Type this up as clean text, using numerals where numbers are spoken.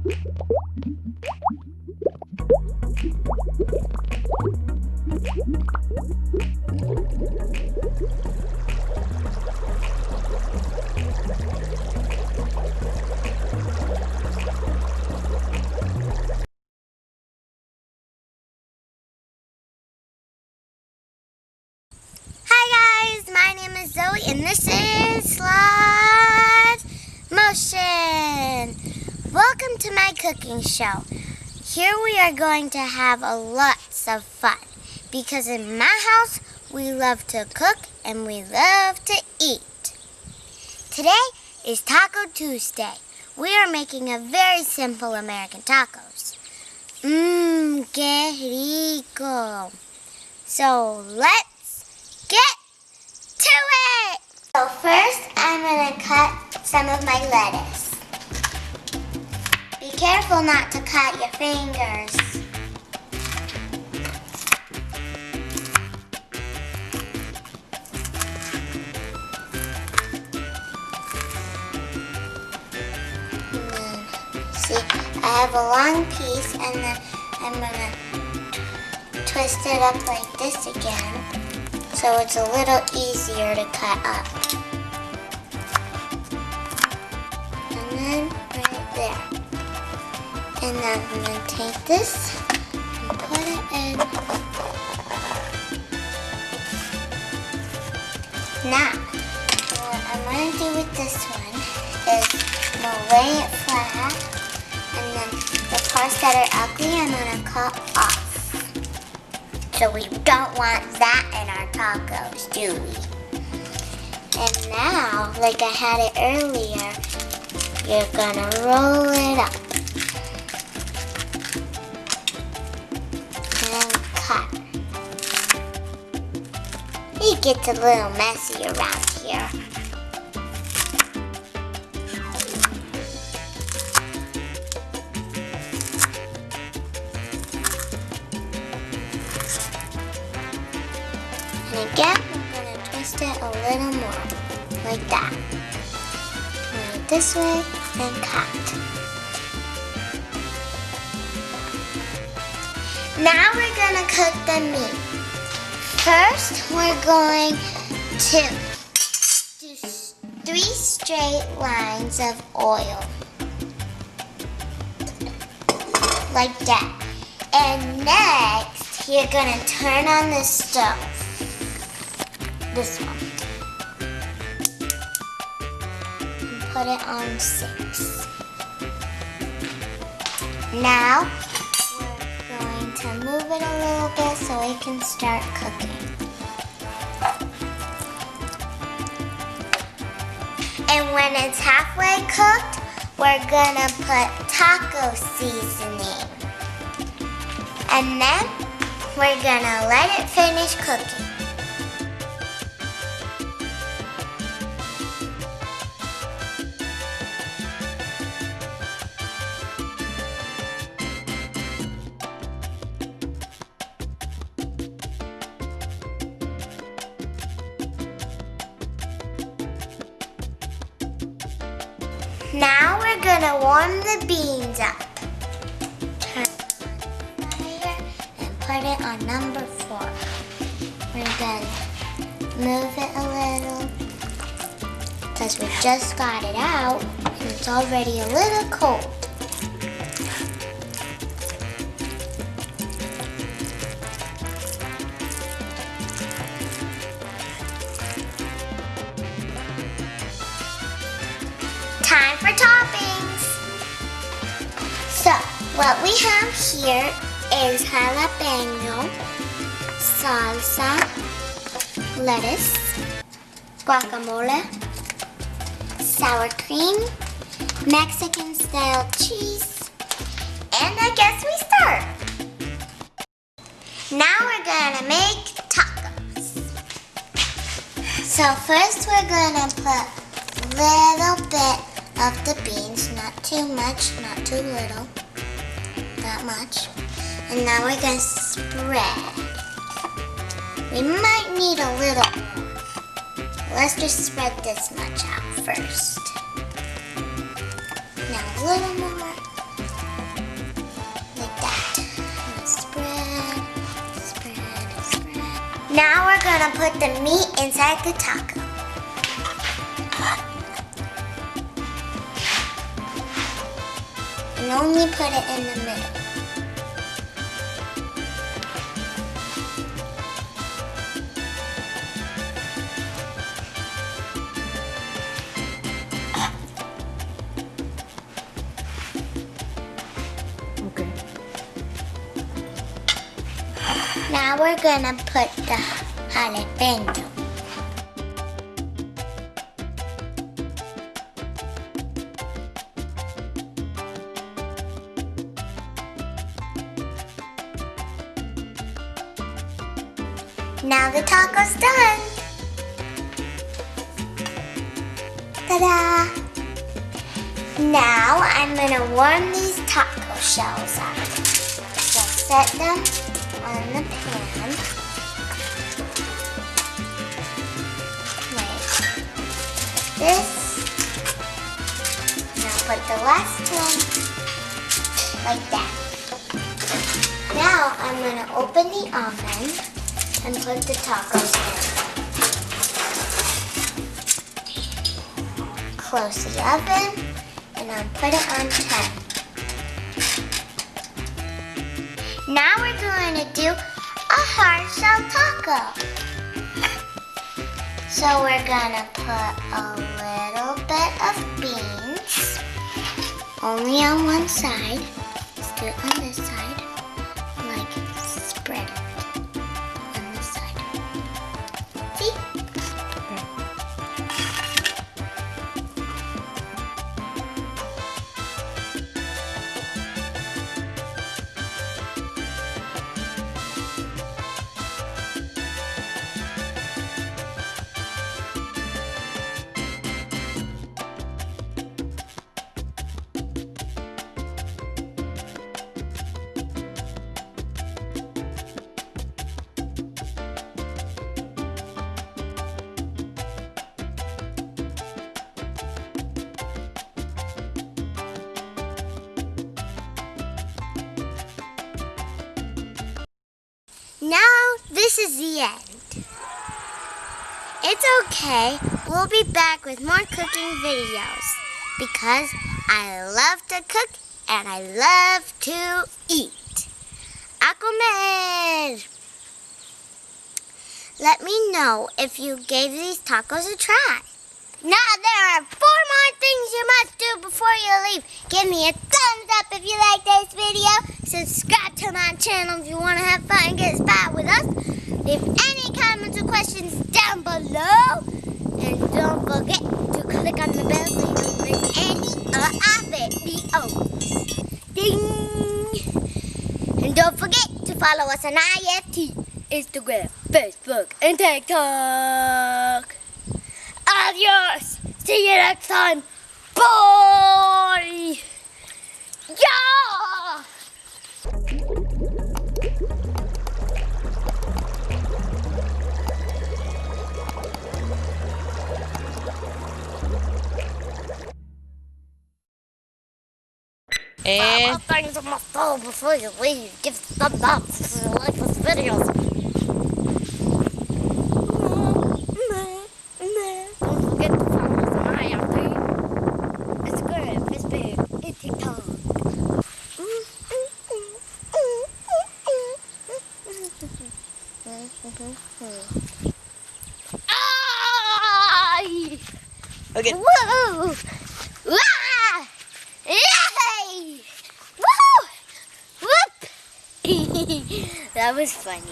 My name is Zoe and this is Slide Motion. Welcome to my cooking show. Here we are going to have lots of fun because in my house we love to cook and we love to eat. Today is Taco Tuesday. We are making a very simple American tacos. Qué rico. So let's get to it! So first I'm going to cut some of my lettuce. Be careful not to cut your fingers. See, I have a long piece and then I'm going to twist it up like this again, so it's a little easier to cut up. And then right there. And then I'm going to take this and put it in. Now, what I'm going to do with this one is I'm going to lay it flat, and then the parts that are ugly I'm going to cut off. So we don't want that in our tacos, do we? And now, like I had it earlier, you're gonna roll it up. And cut. It gets a little messy around here. And again, we're going to twist it a little more, like that. Right this way and cut. Now we're going to cook the meat. First, we're going to do 3 straight lines of oil. Like that. And next, you're going to turn on the stove. This one. And put it on 6. Now, we're going to move it a little bit so it can start cooking. And when it's halfway cooked, we're gonna put taco seasoning. And then, we're gonna let it finish cooking. Now we're gonna warm the beans up. Turn on fire and put it on number 4. We're gonna move it a little because we just got it out and it's already a little cold. Time for toppings. So, what we have here is jalapeno, salsa, lettuce, guacamole, sour cream, Mexican style cheese, and I guess we start. Now we're gonna make tacos. So first we're gonna put a little bit of the beans, not too much, not too little, that much. And now we're going to spread. We might need a little more. Let's just spread this much out first. Now a little more, Now we're gonna put the meat inside the taco. And only put it in the middle. Okay. Now we're gonna put the jalapeno. Now the taco's done. Ta-da! Now I'm gonna warm these taco shells up. So set them on the pan. Like this. Now put the last one like that. Now I'm gonna open the oven and put the tacos in. Close the oven and I'll put it on 10. Now we're going to do a hard shell taco. So we're going to put a little bit of beans, only on one side. Let's do it on this side, like spread it. See? Now, this is the end. It's okay. We'll be back with more cooking videos because I love to cook and I love to eat. A comer! Let me know if you gave these tacos a try. Now, there are 4 more things you must do before you leave. Give me a thumbs up if you like this video. Subscribe to my channel if you want to have fun and get inspired with us. Leave any comments or questions down below. And don't forget to click on the bell so you don't miss any of our videos. Ding! And don't forget to follow us on IFT, Instagram, Facebook, and TikTok. Adios! See you next time! Bye! Yeah! And Things I must do before you leave. Give some thumbs up if you like this video. Don't forget to follow us on IFT, Instagram, Facebook, and TikTok. okay. Woo! Ah! Yay! Woo! Whoop! That was funny.